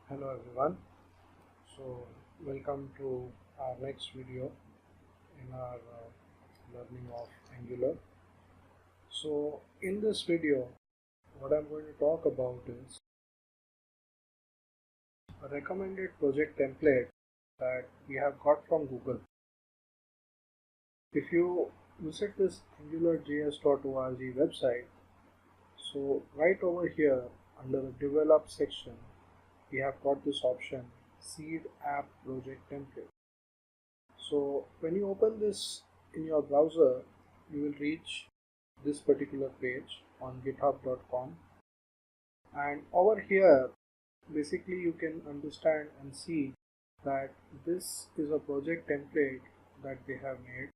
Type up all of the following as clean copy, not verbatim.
Hello everyone. So welcome to our next video in our learning of Angular. So in this video what I'm going to talk about is a recommended project template that we have got from Google. If you visit this AngularJS.org website, so right over here under the develop section we have got this option seed app project template. So when you open this in your browser, you will reach this particular page on github.com, and over here basically you can understand and see that this is a project template that they have made,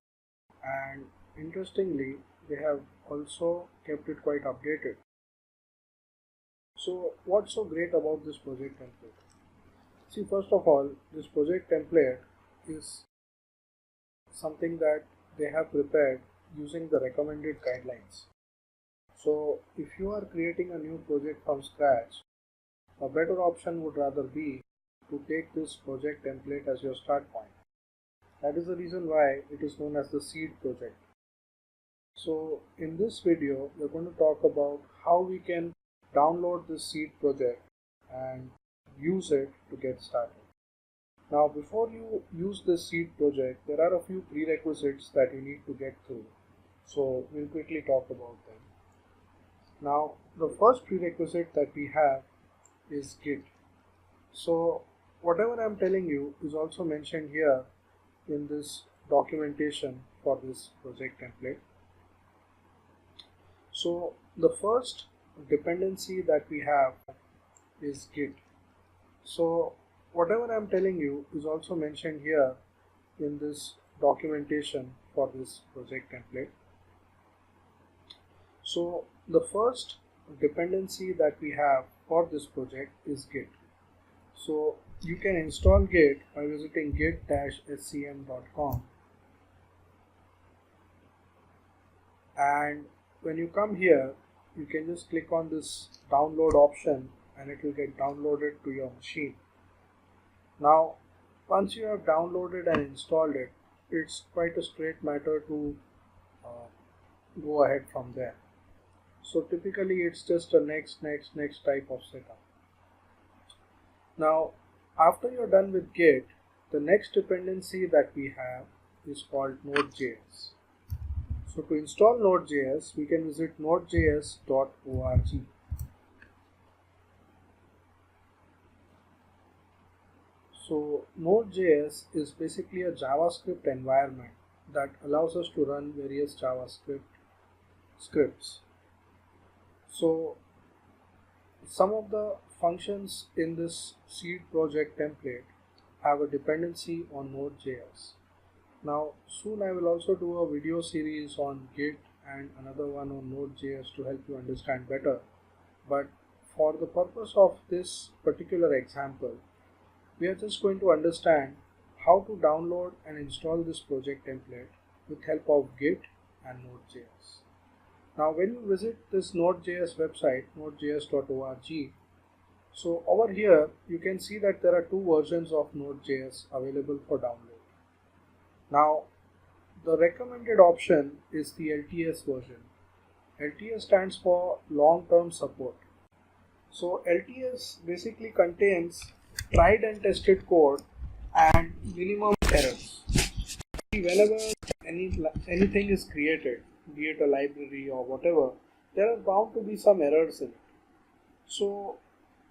and interestingly they have also kept it quite updated. So what's so great about this project template? See, first of all, this project template is something that they have prepared using the recommended guidelines. So if you are creating a new project from scratch, a better option would rather be to take this project template as your start point. That is the reason why it is known as the seed project. So in this video, we're going to talk about how we can download this seed project and use it to get started. Now, before you use this seed project, there are a few prerequisites that you need to get through. So we'll quickly talk about them. Now, the first prerequisite that we have is Git. So whatever I'm telling you is also mentioned here in this documentation for this project template. So the first dependency that we have is Git. So whatever I'm telling you is also mentioned here in this documentation for this project template. So the first dependency that we have for this project is Git. So you can install Git by visiting git-scm.com, and when you come here you can just click on this download option and it will get downloaded to your machine. Now once you have downloaded and installed it, it's quite a straight matter to go ahead from there. So typically it's just a next type of setup. Now after you're done with Git, the next dependency that we have is called Node.js. So to install Node.js, we can visit nodejs.org. So Node.js is basically a JavaScript environment that allows us to run various JavaScript scripts. So some of the functions in this seed project template have a dependency on Node.js. Now soon I will also do a video series on Git and another one on Node.js to help you understand better. But for the purpose of this particular example, we are just going to understand how to download and install this project template with help of Git and Node.js. Now when you visit this Node.js website, nodejs.org, so over here you can see that there are two versions of Node.js available for download. Now the recommended option is the LTS version. LTS stands for long-term support. So LTS basically contains tried and tested code and minimum errors. Whenever anything is created, be it a library or whatever, there are bound to be some errors in it. So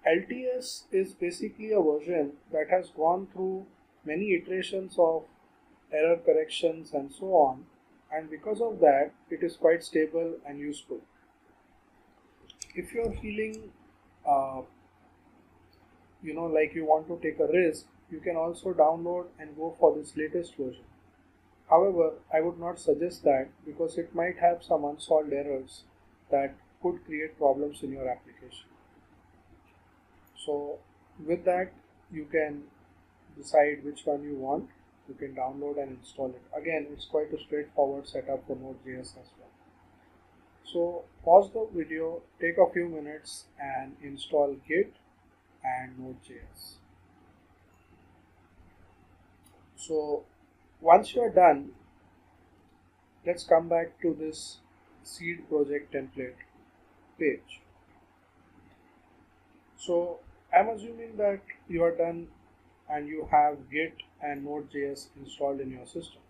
LTS is basically a version that has gone through many iterations of error corrections and so on, and because of that it is quite stable and useful. If you are feeling like you want to take a risk, you can also download and go for this latest version. However, I would not suggest that because it might have some unsolved errors that could create problems in your application. So with that you can decide which one you want. You can download and install it. Again, it's quite a straightforward setup for Node.js as well. So pause the video, take a few minutes and install Git and Node.js. So once you are done, let's come back to this seed project template page. So I'm assuming that you are done and you have Git and Node.js installed in your system.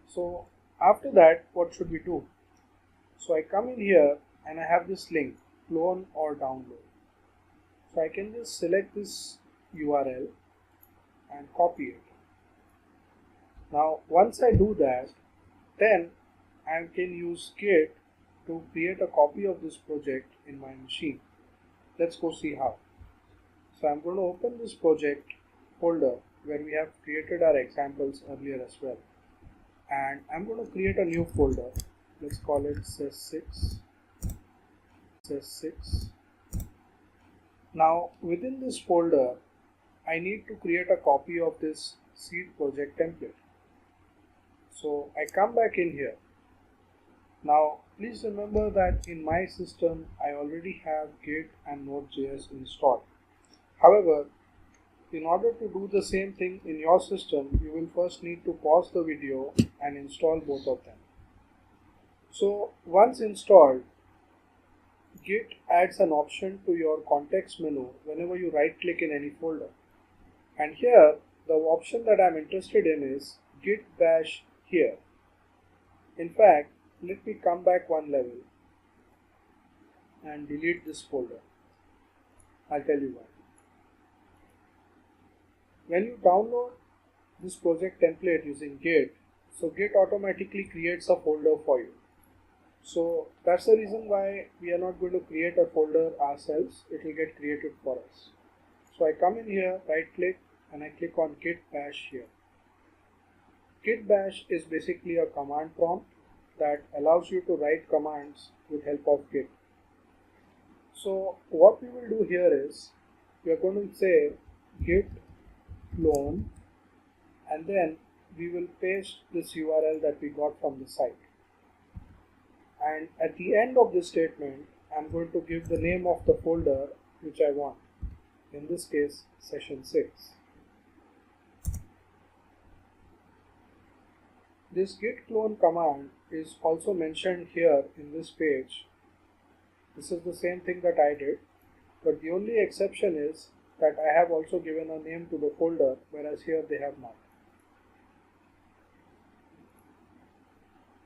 So after that, what should we do? So I come in here and I have this link, clone or download. So I can just select this URL and copy it. Now once I do that, then I can use Git to create a copy of this project in my machine. Let's go see how. So I'm going to open this project folder where we have created our examples earlier as well. And I'm going to create a new folder. Let's call it SES6. Now within this folder, I need to create a copy of this seed project template. So I come back in here. Now please remember that in my system I already have Git and Node.js installed. However, in order to do the same thing in your system, you will first need to pause the video and install both of them. So once installed, Git adds an option to your context menu whenever you right click in any folder. And here the option that I'm interested in is git bash here. In fact, let me come back one level and delete this folder. I'll tell you why. When you download this project template using Git, so Git automatically creates a folder for you. So that's the reason why we are not going to create a folder ourselves. It will get created for us. So I come in here, right click, and I click on git bash here. Git bash is basically a command prompt that allows you to write commands with help of Git. So what we will do here is we are going to say git clone, and then we will paste this URL that we got from the site. And at the end of this statement, I'm going to give the name of the folder which I want. In this case, session 6. This git clone command is also mentioned here in this page. This is the same thing that I did, but the only exception is that I have also given a name to the folder, whereas here they have not.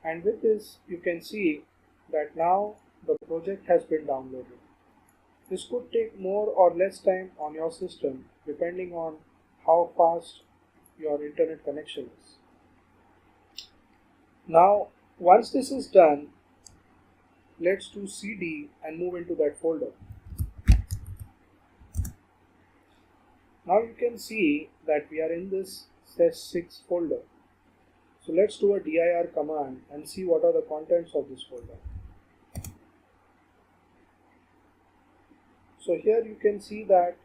And with this, you can see that now the project has been downloaded. This could take more or less time on your system depending on how fast your internet connection is. Now, once this is done, let's do cd and move into that folder. Now you can see that we are in this SES6 folder. So let's do a dir command and see what are the contents of this folder. So here you can see that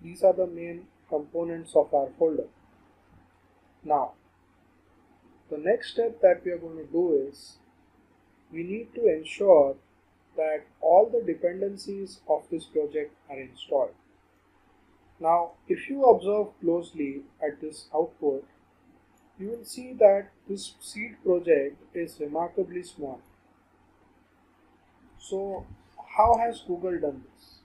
these are the main components of our folder. Now, the next step that we are going to do is we need to ensure that all the dependencies of this project are installed. Now, if you observe closely at this output, you will see that this seed project is remarkably small. So, how has Google done this?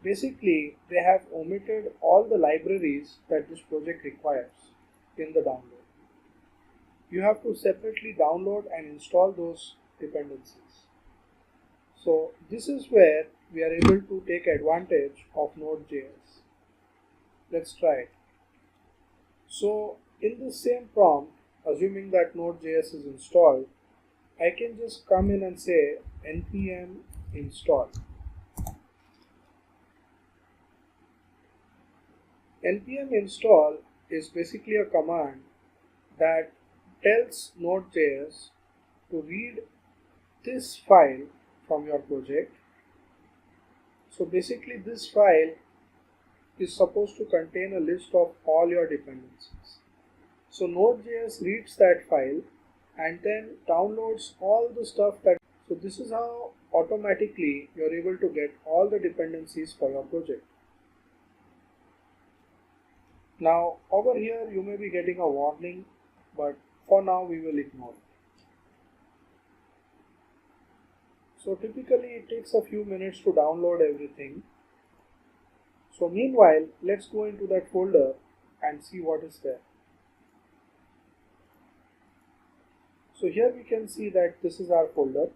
Basically, they have omitted all the libraries that this project requires in the download. You have to separately download and install those dependencies. So this is where we are able to take advantage of Node.js. Let's try it. So in the same prompt, assuming that Node.js is installed, I can just come in and say npm install. Npm install is basically a command that tells Node.js to read this file from your project. So basically this file is supposed to contain a list of all your dependencies. So Node.js reads that file and then downloads all the stuff that. So this is how automatically you're able to get all the dependencies for your project. Now over here you may be getting a warning, but for now we will ignore it. So typically it takes a few minutes to download everything. So meanwhile, let's go into that folder and see what is there. So here we can see that this is our folder.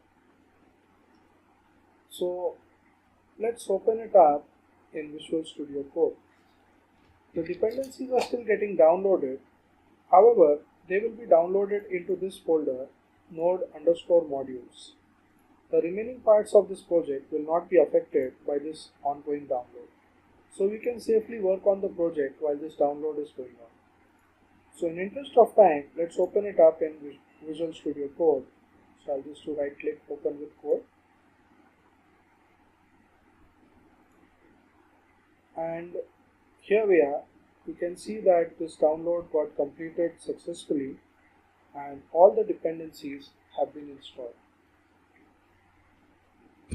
So let's open it up in Visual Studio Code. The dependencies are still getting downloaded. However, they will be downloaded into this folder, node_modules. The remaining parts of this project will not be affected by this ongoing download. So we can safely work on the project while this download is going on. So in interest of time, let's open it up in Visual Studio Code. So I'll just do right click, open with code. And here we are. You can see that this download got completed successfully and all the dependencies have been installed.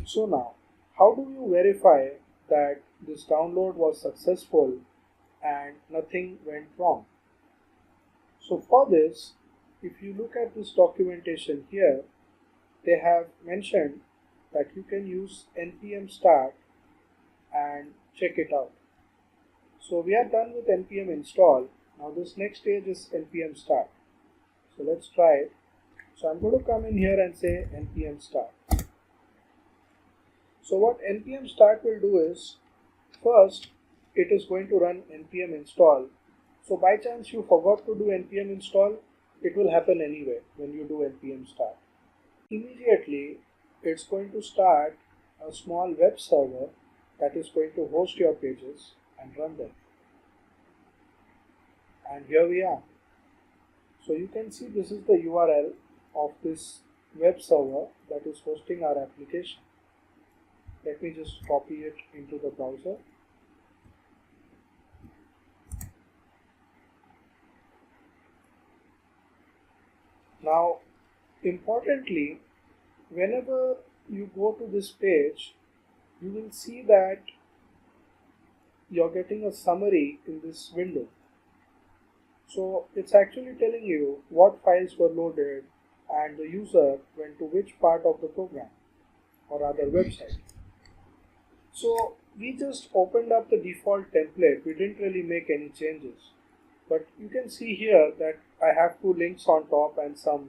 So now, how do you verify that this download was successful and nothing went wrong? So for this, if you look at this documentation here, they have mentioned that you can use npm start and check it out. So we are done with npm install. Now this next stage is npm start. So let's try it. So I'm going to come in here and say npm start. So what npm start will do is, first it is going to run npm install. So by chance you forgot to do npm install, it will happen anyway when you do npm start. Immediately it's going to start a small web server that is going to host your pages and run them. And here we are. So you can see this is the URL of this web server that is hosting our application. Let me just copy it into the browser. Now, importantly, whenever you go to this page, you will see that you're getting a summary in this window. So it's actually telling you what files were loaded and the user went to which part of the program or other website. So we just opened up the default template. We didn't really make any changes. But you can see here that I have two links on top and some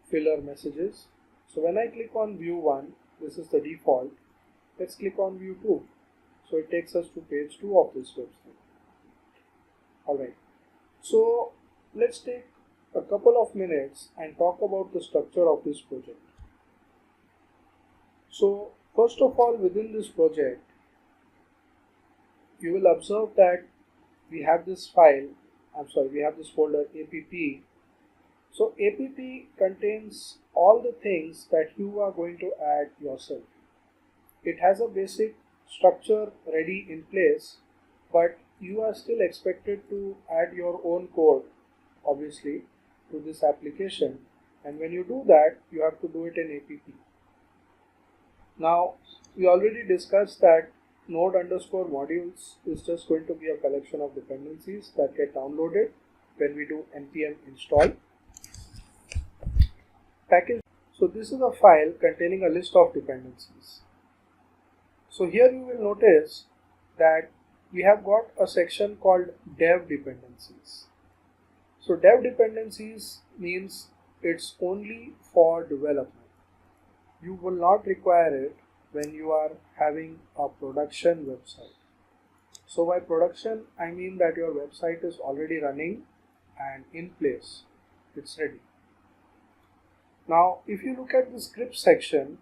filler messages. So when I click on view 1, this is the default. Let's click on view 2. So it takes us to page 2 of this website. Alright. So let's take a couple of minutes and talk about the structure of this project. So first of all, within this project, you will observe that we have this folder app. So app contains all the things that you are going to add yourself. It has a basic structure ready in place, but you are still expected to add your own code, obviously, to this application. And when you do that, you have to do it in app. Now, we already discussed that node_modules is just going to be a collection of dependencies that get downloaded when we do npm install package. So this is a file containing a list of dependencies. So here you will notice that we have got a section called dev dependencies. So dev dependencies means it's only for development. You will not require it when you are having a production website. So by production, I mean that your website is already running and in place. It's ready. Now, if you look at the script section,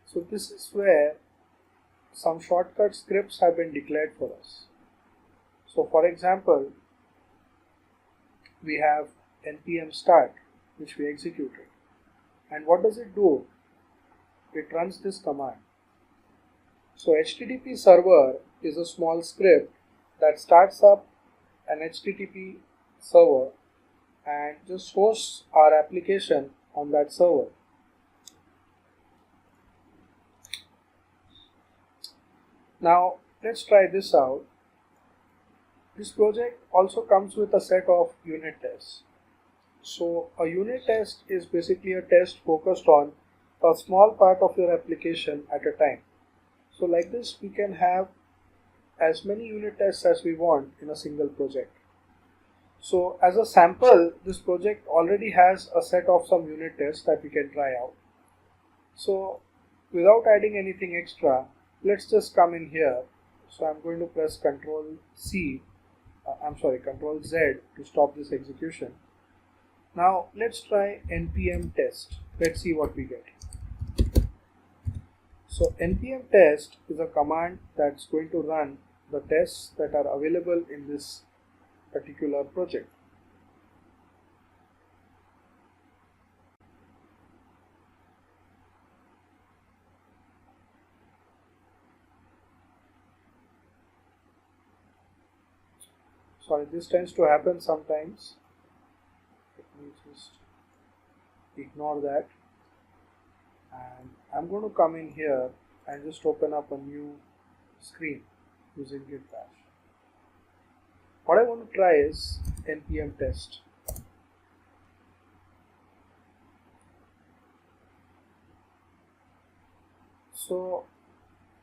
so this is where some shortcut scripts have been declared for us. So for example, we have npm start, which we executed. And what does it do? It runs this command. So HTTP server is a small script that starts up an HTTP server and just hosts our application on that server. Now let's try this out. This project also comes with a set of unit tests. So a unit test is basically a test focused on a small part of your application at a time. So like this, we can have as many unit tests as we want in a single project. So as a sample, this project already has a set of some unit tests that we can try out. So without adding anything extra, let's just come in here. So I'm going to press Control Z to stop this execution. Now let's try npm test. Let's see what we get. So npm test is a command that's going to run the tests that are available in this particular project. Sorry, this tends to happen sometimes. Let me just ignore that. And I'm going to come in here and just open up a new screen using git bash. What I want to try is npm test. So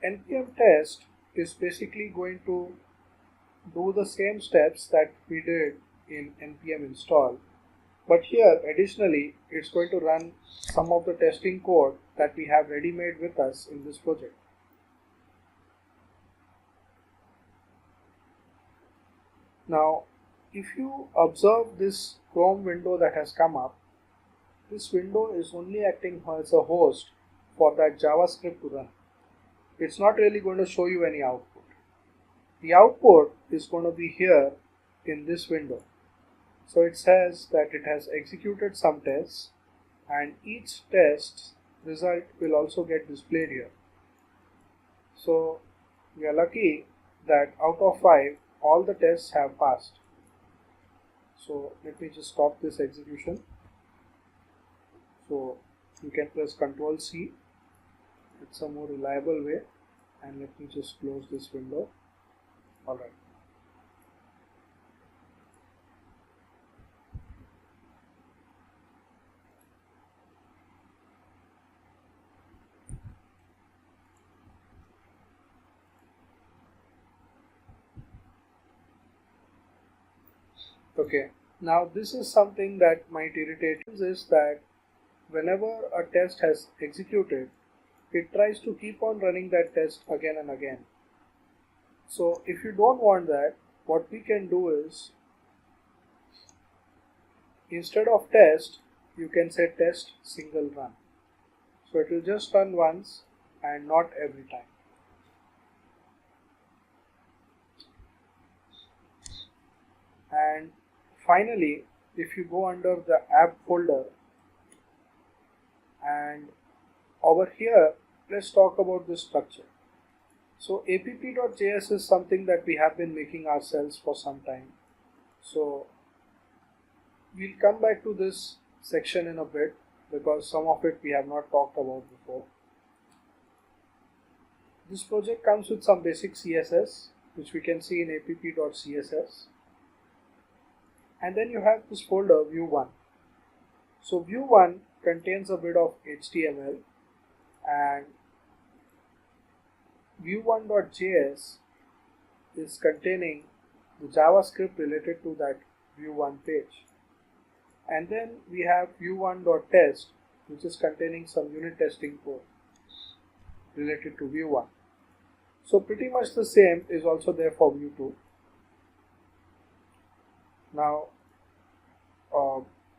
npm test is basically going to do the same steps that we did in npm install, but here additionally it's going to run some of the testing code that we have ready made with us in this project. Now if you observe this Chrome window that has come up, this window is only acting as a host for that JavaScript to run. It's not really going to show you any output. The output is going to be here in this window. So it says that it has executed some tests and each test result will also get displayed here. So we are lucky that out of 5 all the tests have passed. So let me just stop this execution. So you can press Ctrl C. It's a more reliable way, and let me just close this window. Alright. Okay, now this is something that might irritate you, is that whenever a test has executed, it tries to keep on running that test again and again. So if you don't want that, what we can do is, instead of test, you can say test single run. So it will just run once and not every time. And finally, if you go under the app folder and over here, let's talk about this structure. So app.js is something that we have been making ourselves for some time. So we'll come back to this section in a bit because some of it we have not talked about before. This project comes with some basic CSS which we can see in app.css. And then you have this folder view1. So view1 contains a bit of HTML, and view1.js is containing the JavaScript related to that view1 page. And then we have view1.test, which is containing some unit testing code related to view1. So pretty much the same is also there for view2. Now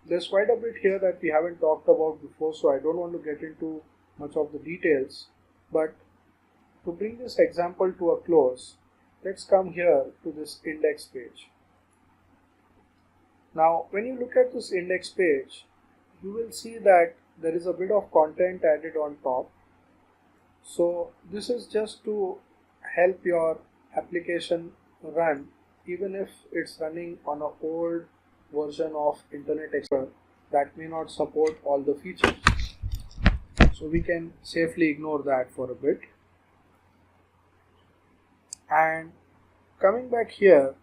there's quite a bit here that we haven't talked about before, so I don't want to get into much of the details, but to bring this example to a close, let's come here to this index page. Now when you look at this index page, you will see that there is a bit of content added on top. So this is just to help your application run even if it's running on an old version of Internet Explorer that may not support all the features. So we can safely ignore that for a bit. And coming back here,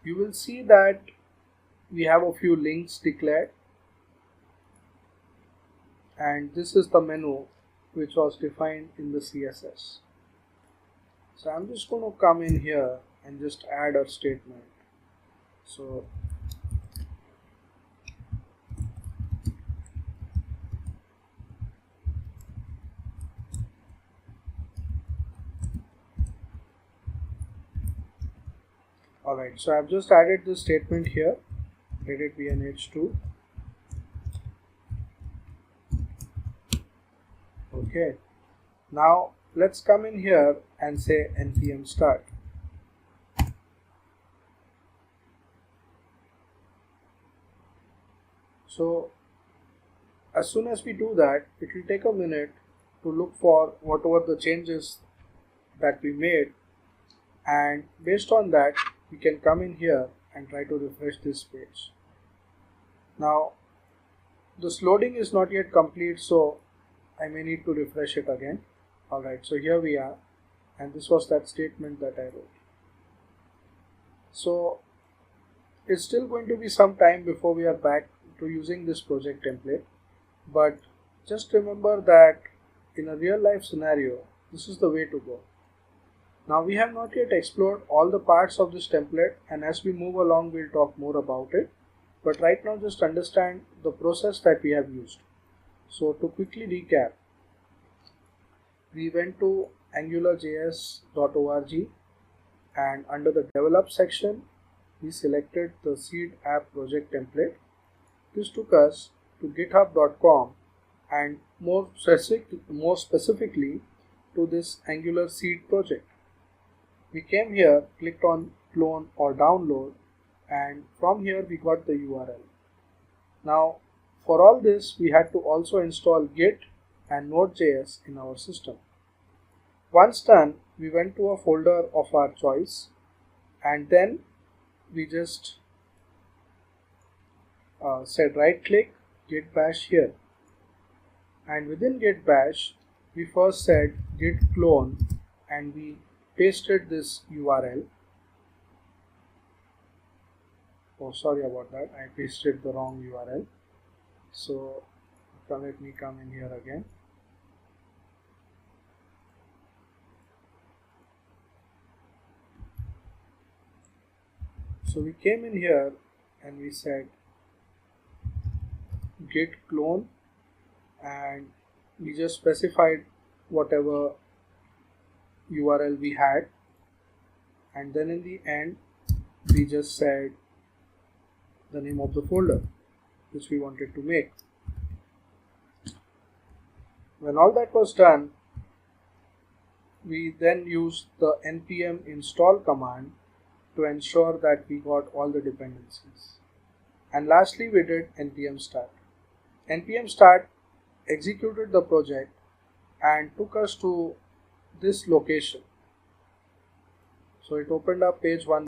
you will see that we have a few links declared, and this is the menu which was defined in the CSS. So I'm just going to come in here and just add a statement. So alright, so I've just added this statement here. Let it be an h2. Okay, now let's come in here and say npm start. So as soon as we do that, it will take a minute to look for whatever the changes that we made, and based on that we can come in here and try to refresh this page. Now this loading is not yet complete, so I may need to refresh it again. Alright, so here we are, and this was that statement that I wrote. So it's still going to be some time before we are back to using this project template, but just remember that in a real life scenario, this is the way to go. Now we have not yet explored all the parts of this template, and as we move along we'll talk more about it, but right now just understand the process that we have used. So to quickly recap, we went to AngularJS.org, and under the develop section we selected the seed app project template. This took us to github.com and more specifically to this Angular seed project. We came here, clicked on clone or download, and from here we got the URL. Now for all this we had to also install Git and Node.js in our system. Once done, we went to a folder of our choice, and then we just said right click, git bash here, and within git bash we first said git clone, and we pasted this URL. Oh, sorry about that, I pasted the wrong URL. So let me come in here again. So we came in here and we said git clone, and we just specified whatever URL we had, and then in the end we just said the name of the folder which we wanted to make. When all that was done, we then used the npm install command to ensure that we got all the dependencies. And lastly we did npm start. npm start executed the project and took us to this location. So it opened up page 1.